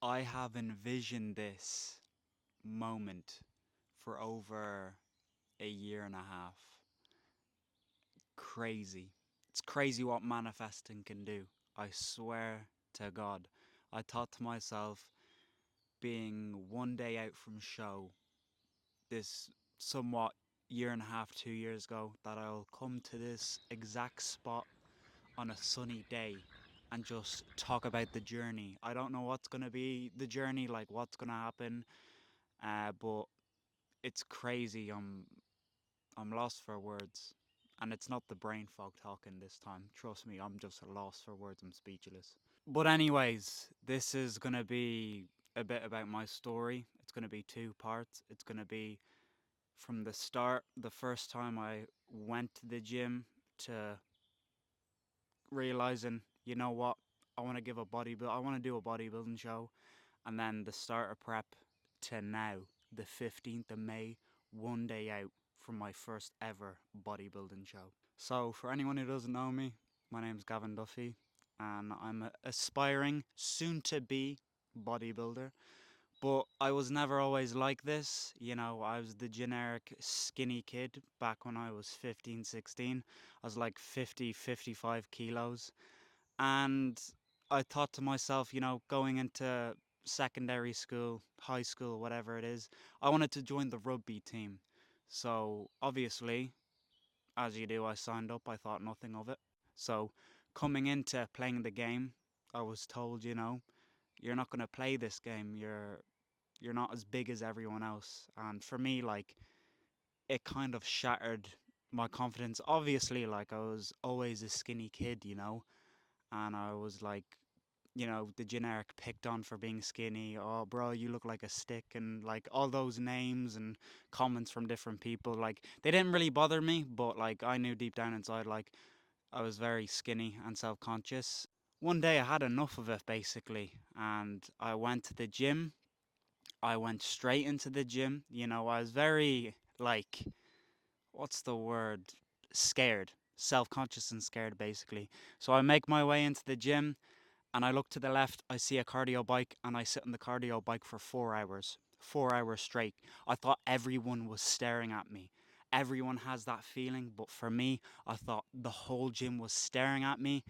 I have envisioned this moment for over a year and a half. Crazy. It's crazy what manifesting can do. I swear to God. I thought to myself, being one day out from show, this somewhat year and a half, 2 years ago, that I'll come to this exact spot on a sunny day and just talk about the journey. I don't know what's going to be the journey, like what's going to happen, but it's crazy. I'm lost for words. And it's not the brain fog talking this time. Trust me, I'm just lost for words. I'm speechless. But anyways, this is going to be a bit about my story. It's going to be two parts. It's going to be from the start, the first time I went to the gym, to realizing, you know what, I want to do a bodybuilding show, and then the start of prep to now, the 15th of May, one day out from my first ever bodybuilding show. So, for anyone who doesn't know me, my name's Gavin Duffy, and I'm an aspiring, soon to be bodybuilder. But I was never always like this. You know, I was the generic skinny kid back when I was 15, 16. I was like 50, 55 kilos. And I thought to myself, going into secondary school, high school, whatever it is, I wanted to join the rugby team. So obviously, as you do, I signed up. I thought nothing of it. So coming into playing the game, I was told, you're not going to play this game. You're not as big as everyone else. And for me, like, it kind of shattered my confidence. Obviously, like, I was always a skinny kid, and I was like, the generic picked on for being skinny. Oh, bro, you look like a stick, and like all those names and comments from different people. Like, they didn't really bother me, but like, I knew deep down inside, like, I was very skinny and self conscious. One day I had enough of it basically, and I went to the gym. I went straight into the gym. I was very, like, what's the word? Scared. Self conscious and scared, basically. So I make my way into the gym, and I look to the left, I see a cardio bike, and I sit on the cardio bike for 4 hours. 4 hours straight. I thought everyone was staring at me. Everyone has that feeling, but for me, I thought the whole gym was staring at me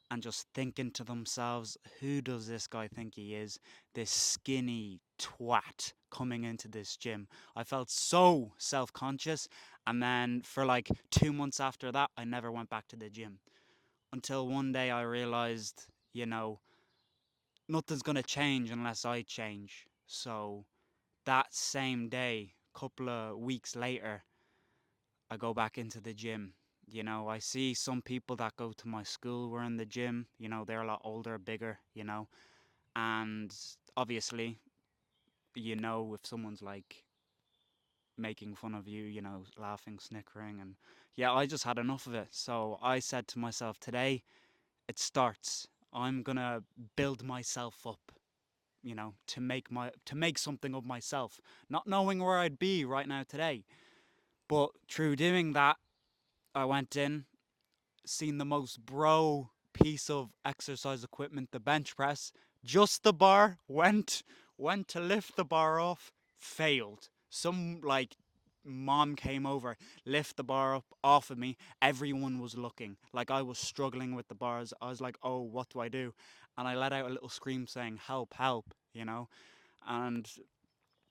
and just thinking to themselves, who does this guy think he is? This skinny twat coming into this gym. I felt so self conscious. And then for like 2 months after that, I never went back to the gym until one day I realized, nothing's going to change unless I change. So that same day, couple of weeks later, I go back into the gym. I see some people that go to my school were in the gym. They're a lot older, bigger, and obviously, if someone's like making fun of you, laughing, snickering, and yeah, I just had enough of it. So I said to myself, today it starts. I'm gonna build myself up, to make something of myself, not knowing where I'd be right now today. But through doing that, I went in, seen the most bro piece of exercise equipment, the bench press, just the bar, went to lift the bar off, failed. Some like mom came over, lift the bar up off of me. Everyone was looking. Like, I was struggling with the bars. I was like, oh, what do I do? And I let out a little scream saying, help, help, And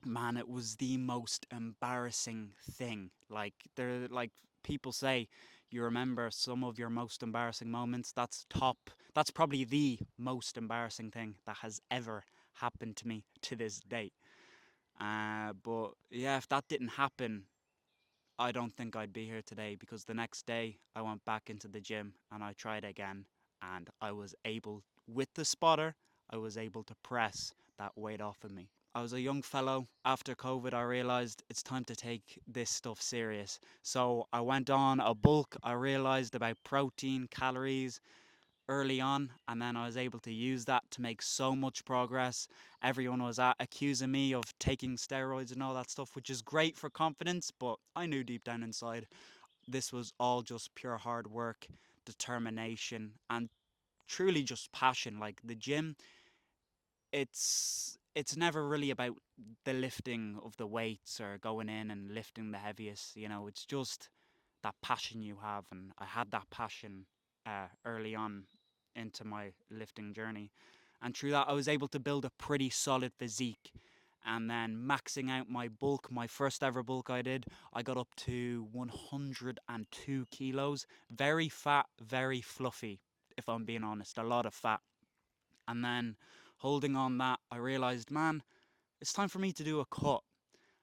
man, it was the most embarrassing thing. Like people say, you remember some of your most embarrassing moments. That's probably the most embarrassing thing that has ever happened to me to this date. But yeah, if that didn't happen, I don't think I'd be here today, because the next day I went back into the gym and I tried again, and I was able, with the spotter, I was able to press that weight off of me. I was a young fellow. After COVID, I realized it's time to take this stuff serious. So I went on a bulk. I realized about protein, calories early on, and then I was able to use that to make so much progress. Everyone was accusing me of taking steroids and all that stuff, which is great for confidence, but I knew deep down inside this was all just pure hard work, determination, and truly just passion. Like, the gym, it's never really about the lifting of the weights or going in and lifting the heaviest. It's just that passion you have, and I had that passion early on into my lifting journey, and through that I was able to build a pretty solid physique. And then maxing out my bulk, my first ever bulk I got up to 102 kilos. Very fat, very fluffy, if I'm being honest, a lot of fat. And then holding on that, I realized, man, it's time for me to do a cut.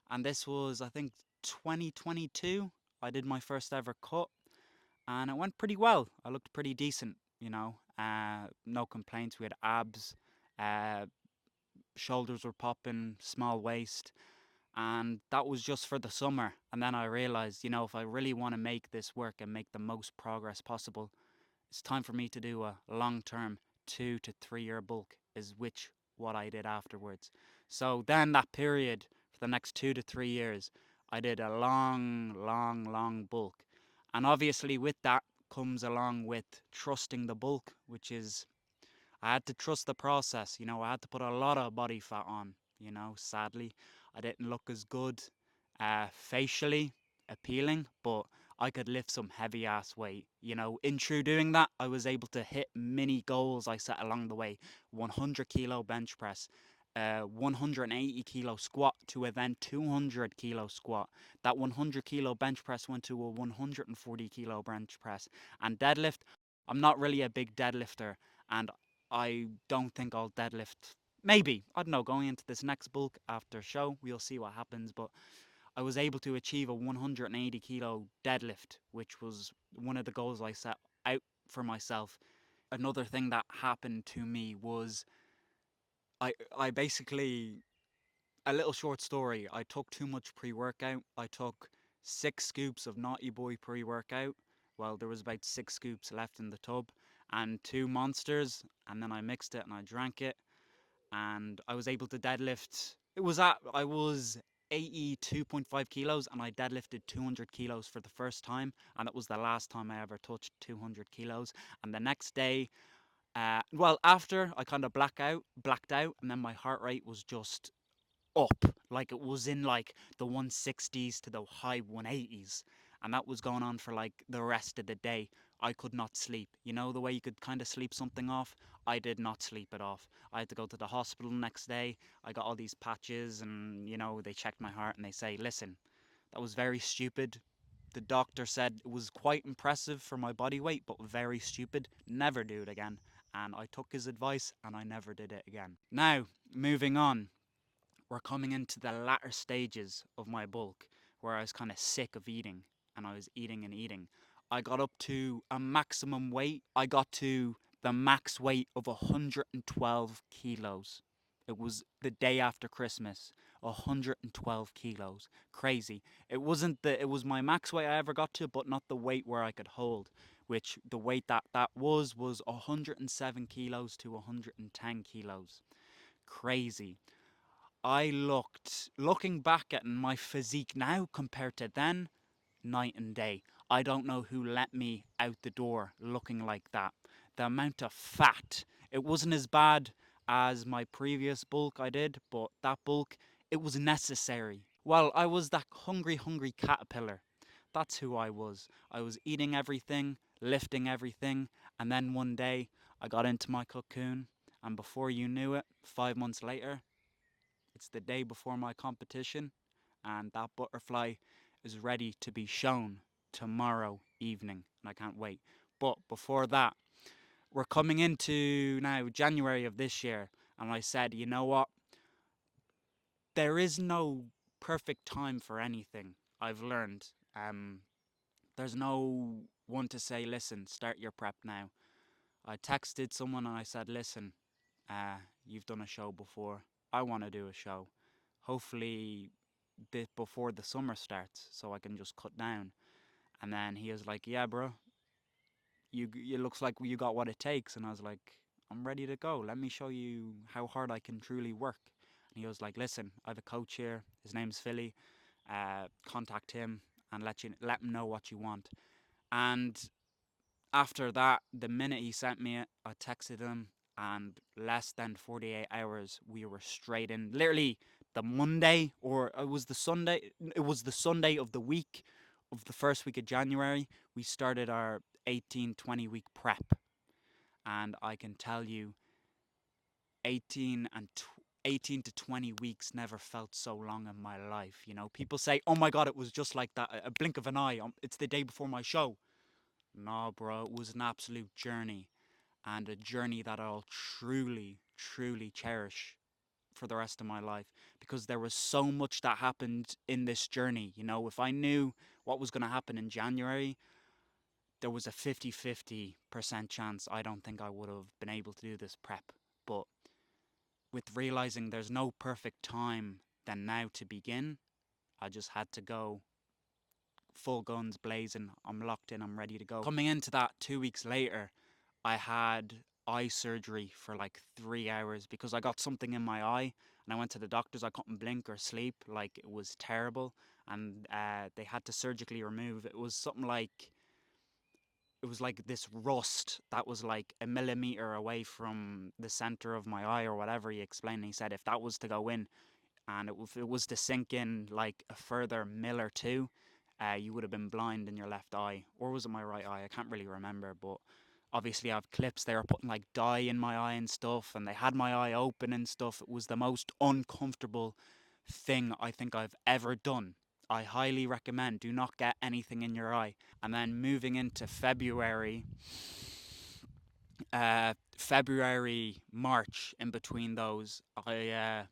And this was, I think, 2022. I did my first ever cut, and it went pretty well. I looked pretty decent. No complaints. We had abs, uh, shoulders were popping, small waist, and that was just for the summer. And then I realized, if I really want to make this work and make the most progress possible, it's time for me to do a long term 2 to 3 year bulk, is which what I did afterwards. So then that period for the next 2 to 3 years, I did a long, long, long bulk. And obviously with that comes along with trusting the bulk, which is I had to trust the process. I had to put a lot of body fat on. Sadly, I didn't look as good facially appealing, but I could lift some heavy ass weight. In true doing that, I was able to hit mini goals I set along the way: 100 kilo bench press, 180 kilo squat to a then 200 kilo squat. That 100 kilo bench press went to a 140 kilo bench press. And deadlift, I'm not really a big deadlifter, and I don't think I'll deadlift. Maybe, I don't know, going into this next bulk after show, we'll see what happens. But I was able to achieve a 180 kilo deadlift, which was one of the goals I set out for myself. Another thing that happened to me was I basically, a little short story, I took too much pre workout. I took 6 scoops of Naughty Boy pre workout. Well, there was about 6 scoops left in the tub, and 2 monsters, and then I mixed it and I drank it, and I was able to deadlift. I was 82.5 kilos, and I deadlifted 200 kilos for the first time, and it was the last time I ever touched 200 kilos. And the next day, well, after I kind of blacked out, and then my heart rate was just up, like it was in like the 160s to the high 180s, and that was going on for like the rest of the day. I could not sleep. The way you could kind of sleep something off? I did not sleep it off. I had to go to the hospital next day. I got all these patches, and they checked my heart and they say, listen, that was very stupid. The doctor said it was quite impressive for my body weight, but very stupid. Never do it again. And I took his advice and I never did it again. Now, moving on, we're coming into the latter stages of my bulk, where I was kind of sick of eating, and I was eating and eating. I got up to a maximum weight. I got to the max weight of 112 kilos. It was the day after Christmas. 112 kilos. Crazy. It was my max weight I ever got to, but not the weight where I could hold, which the weight that was 107 kilos to 110 kilos. Crazy. Looking back at my physique now compared to then, night and day. I don't know who let me out the door looking like that. The amount of fat, it wasn't as bad as my previous bulk I did, but that bulk, it was necessary. Well, I was that hungry caterpillar. That's who I was. I was eating everything, lifting everything, and then one day I got into my cocoon, and before you knew it, 5 months later, it's the day before my competition, and that butterfly is ready to be shown tomorrow evening, and I can't wait. But before that, we're coming into now January of this year, and I said, you know what? There is no perfect time for anything. I've learned. There's no one to say, listen, start your prep now. I texted someone and I said, listen, you've done a show before. I want to do a show. Hopefully, before the summer starts, so I can just cut down. And then he was like, yeah, bro, it looks like you got what it takes. And I was like, I'm ready to go. Let me show you how hard I can truly work. And he was like, listen, I have a coach here. His name's Philly. Contact him and let him know what you want. And after that, the minute he sent me it, I texted him and less than 48 hours we were straight in. Literally the Monday, or it was the Sunday, it was the Sunday of the week of the first week of January, we started our 18-20 week prep. And I can tell you 18 to 20 weeks never felt so long in my life. You know, people say, "Oh my god, it was just like that, a blink of an eye. It's the day before my show." No, bro, it was an absolute journey, and a journey that I'll truly, truly cherish for the rest of my life, because there was so much that happened in this journey. You know, if I knew what was going to happen in January, there was a 50-50% chance I don't think I would have been able to do this prep. But with realizing there's no perfect time than now to begin, I just had to go full guns blazing. I'm locked in, I'm ready to go. Coming into that 2 weeks later, I had eye surgery for like 3 hours because I got something in my eye, and I went to the doctors. I couldn't blink or sleep, like it was terrible, and they had to surgically remove. It was like this rust that was like a millimeter away from the center of my eye or whatever. He explained. He said if that was to go in, and if it was to sink in like a further mil or two, you would have been blind in your left eye, or was it my right eye? I can't really remember, but obviously I have clips. They were putting like dye in my eye and stuff, and they had my eye open and stuff. It was the most uncomfortable thing I think I've ever done. I highly recommend, do not get anything in your eye. And then moving into February, March, in between those, I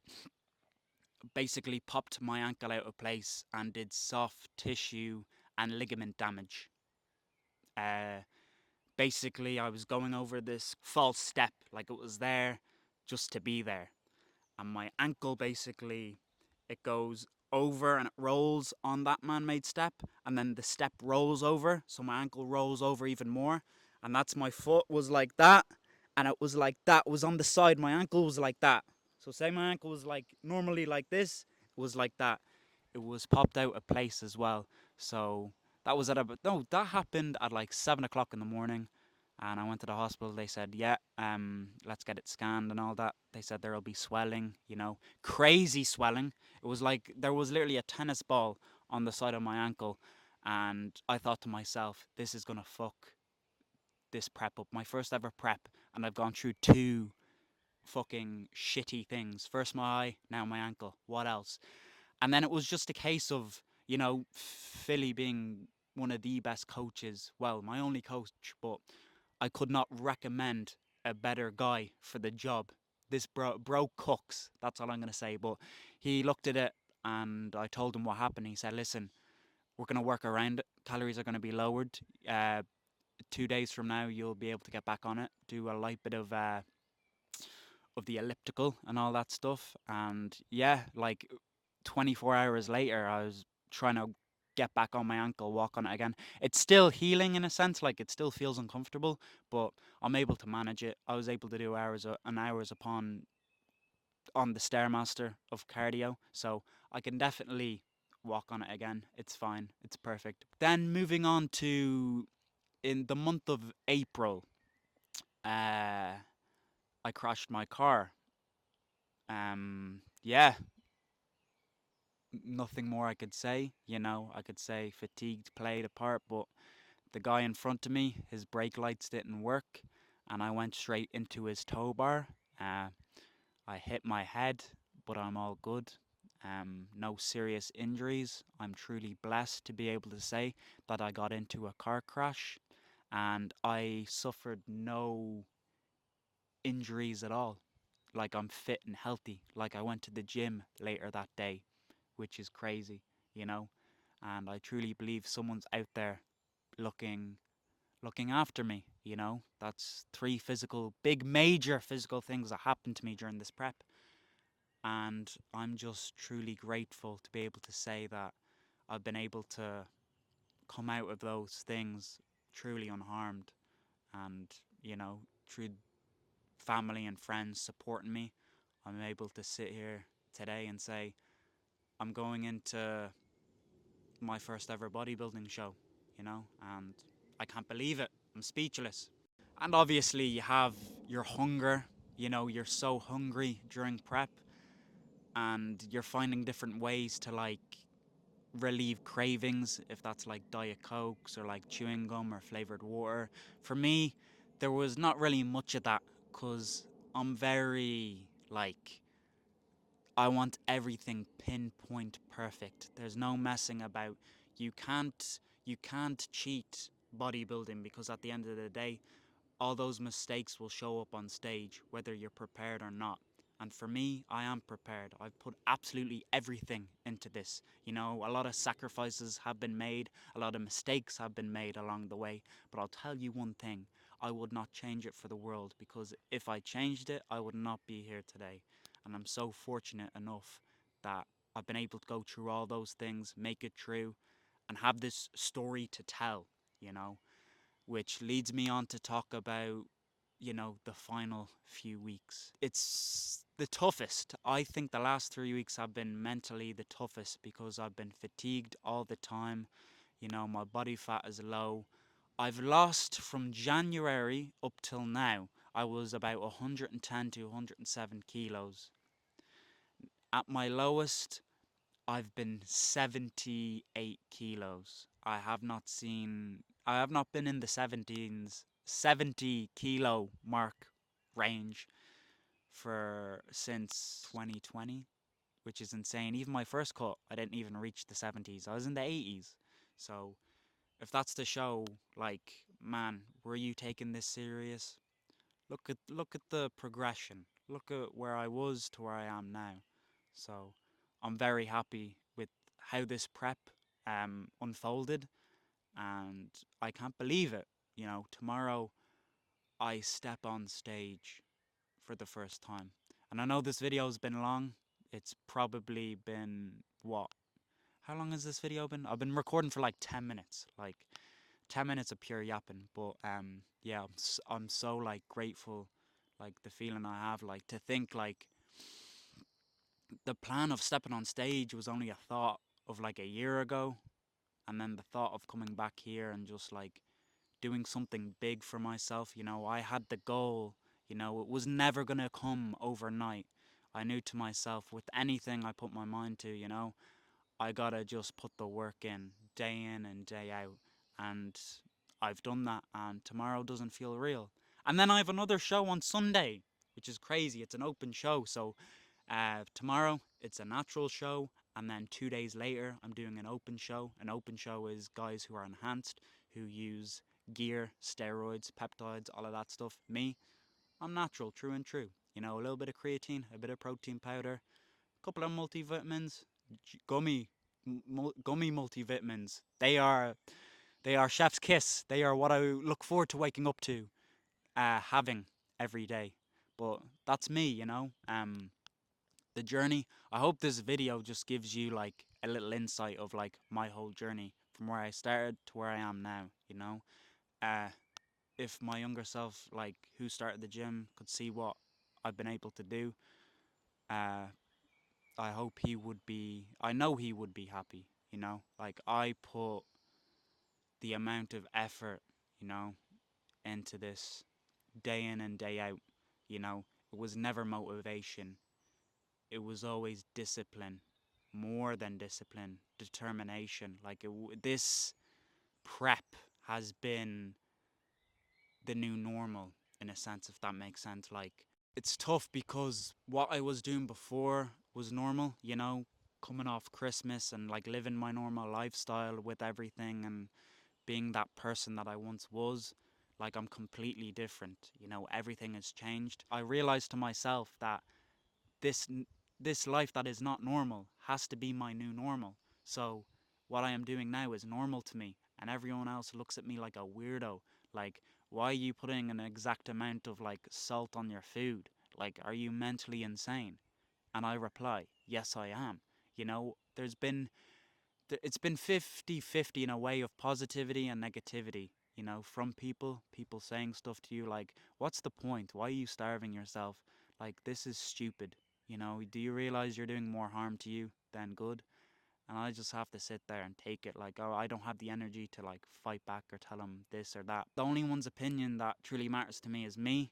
basically popped my ankle out of place and did soft tissue and ligament damage. Uh, Basically, I was going over this false step, like it was there just to be there. And my ankle basically, it goes over and it rolls on that man-made step, and then the step rolls over, so my ankle rolls over even more, and that's my foot was like that, and it was like that, it was on the side, my ankle was like that. So say my ankle was like normally like this, it was like that. It was popped out of place as well. So that was at about, no, that happened at like 7 o'clock in the morning, and I went to the hospital. They said, yeah, let's get it scanned and all that. They said there'll be swelling, you know, crazy swelling. It was like there was literally a tennis ball on the side of my ankle, and I thought to myself, this is gonna fuck this prep up. My first ever prep, and I've gone through two fucking shitty things. First my eye, now my ankle. What else? And then it was just a case of, you know, Philly being one of the best coaches, well, my only coach, but I could not recommend a better guy for the job. This bro cooks. That's all I'm gonna say. But he looked at it, and I told him what happened. He said, "Listen, we're gonna work around it. Calories are gonna be lowered. 2 days from now, you'll be able to get back on it. Do a light bit of the elliptical and all that stuff." And yeah, like 24 hours later, I was trying to get back on my ankle, walk on it again. It's still healing in a sense, like it still feels uncomfortable, but I'm able to manage it. I was able to do hours upon on the stairmaster of cardio, so I can definitely walk on it again. It's fine. It's perfect. Then moving on to in the month of April, I crashed my car. Yeah, nothing more I could say. You know, I could say fatigued played a part, but the guy in front of me, his brake lights didn't work, and I went straight into his tow bar. Uh, I hit my head, but I'm all good. No serious injuries. I'm truly blessed to be able to say that I got into a car crash, and I suffered no injuries at all. Like I'm fit and healthy. Like I went to the gym later that day, which is crazy, you know. And I truly believe someone's out there looking after me, you know. That's three physical, big major physical things that happened to me during this prep. And I'm just truly grateful to be able to say that I've been able to come out of those things truly unharmed, and, you know, through family and friends supporting me, I'm able to sit here today and say I'm going into my first ever bodybuilding show, you know, and I can't believe it. I'm speechless. And obviously, you have your hunger You know, you're so hungry during prep and you're finding different ways to like relieve cravings, if that's like Diet Cokes or like chewing gum or flavored water. For me, there was not really much of that because I'm very like, I want everything pinpoint perfect. There's no messing about. You can't cheat bodybuilding because at the end of the day, all those mistakes will show up on stage, whether you're prepared or not. And for me, I am prepared. I've put absolutely everything into this. You know, a lot of sacrifices have been made, a lot of mistakes have been made along the way. But I'll tell you one thing, I would not change it for the world, because if I changed it, I would not be here today. And I'm so fortunate enough that I've been able to go through all those things, make it through, and have this story to tell, you know, which leads me on to talk about, you know, the final few weeks. It's the toughest. I think the last 3 weeks have been mentally the toughest because I've been fatigued all the time. You know, my body fat is low. I've lost from January up till now. I was about 110 to 107 kilos. At my lowest, I've been 78 kilos. I have not been in the 17s, 70 kilo mark range for since 2020, which is insane. Even my first cut, I didn't even reach the 70s. I was in the 80s. So, if that's the show, like, man, were you taking this serious? Look at the progression. Look at where I was to where I am now. So I'm very happy with how this prep unfolded, and I can't believe it. You know, tomorrow I step on stage for the first time. And I know this video's been long. It's probably been what? How long has this video been? I've been recording for like 10 minutes. Like 10 minutes of pure yapping, but yeah, I'm so like grateful, like the feeling I have, like to think like the plan of stepping on stage was only a thought of like a year ago, and then the thought of coming back here and just like doing something big for myself. You know, I had the goal, you know, it was never going to come overnight. I knew to myself, with anything I put my mind to, you know, I gotta just put the work in and day out. And I've done that, and tomorrow doesn't feel real. And then I have another show on Sunday, which is crazy. It's an open show. So tomorrow it's a natural show, and then 2 days later I'm doing an open show. An open show is guys who are enhanced, who use gear, steroids, peptides, all of that stuff. Me, I'm natural, true and true. You know, a little bit of creatine, a bit of protein powder, a couple of multivitamins, gummy, gummy multivitamins. They are chef's kiss. They are what I look forward to waking up to, having every day. But that's me, you know. The journey. I hope this video just gives you like a little insight of like my whole journey from where I started to where I am now. You know, uh, if my younger self, like who started the gym, could see what I've been able to do, uh, I hope he would be. I know he would be happy. You know, like I put the amount of effort, you know, into this day in and day out. You know, it was never motivation. It was always discipline, more than discipline, determination. Like this prep has been the new normal in a sense, if that makes sense. Like it's tough because what I was doing before was normal, you know, coming off Christmas and like living my normal lifestyle with everything and being that person that I once was. Like I'm completely different, you know, everything has changed. I realized to myself that this this life that is not normal has to be my new normal. So what I am doing now is normal to me, and everyone else looks at me like a weirdo. Like, why are you putting an exact amount of like salt on your food? Like, are you mentally insane? And I reply, yes, I am. You know, it's been 50-50 in a way of positivity and negativity, you know, from people saying stuff to you like, what's the point? Why are you starving yourself? Like, this is stupid. You know, do you realize you're doing more harm to you than good? And I just have to sit there and take it like, oh, I don't have the energy to like fight back or tell them this or that. The only one's opinion that truly matters to me is me.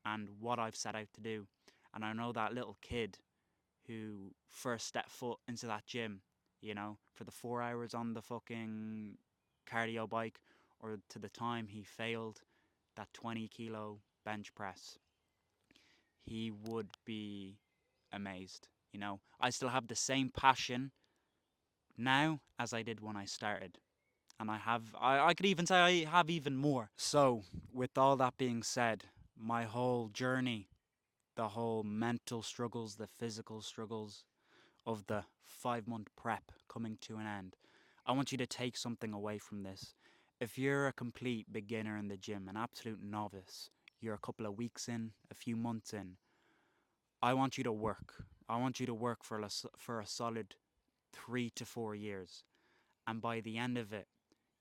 and what I've set out to do. And I know that little kid who first stepped foot into that gym, for the 4 hours on the fucking cardio bike, or to the time he failed that 20 kilo bench press, he would be amazed. I still have the same passion now as I did when I started. And I could even say I have even more. So, with all that being said, my whole journey, the whole mental struggles, the physical struggles of the 5 month prep coming to an end, I want you to take something away from this. If you're a complete beginner in the gym, an absolute novice, you're a couple of weeks in, a few months in, I want you to work. I want you to work for a solid 3 to 4 years. And by the end of it,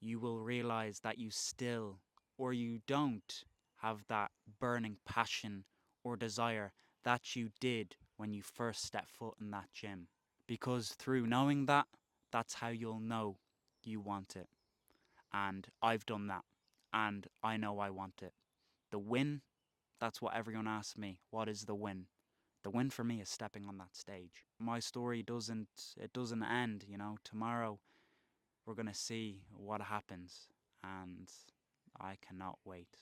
you will realize that you still, or you don't, have that burning passion or desire that you did when you first stepped foot in that gym. Because through knowing that, that's how you'll know you want it. And I've done that. And I know I want it. The win, that's what everyone asks me. What is the win? The win for me is stepping on that stage. My story doesn't end, Tomorrow we're going to see what happens, and I cannot wait.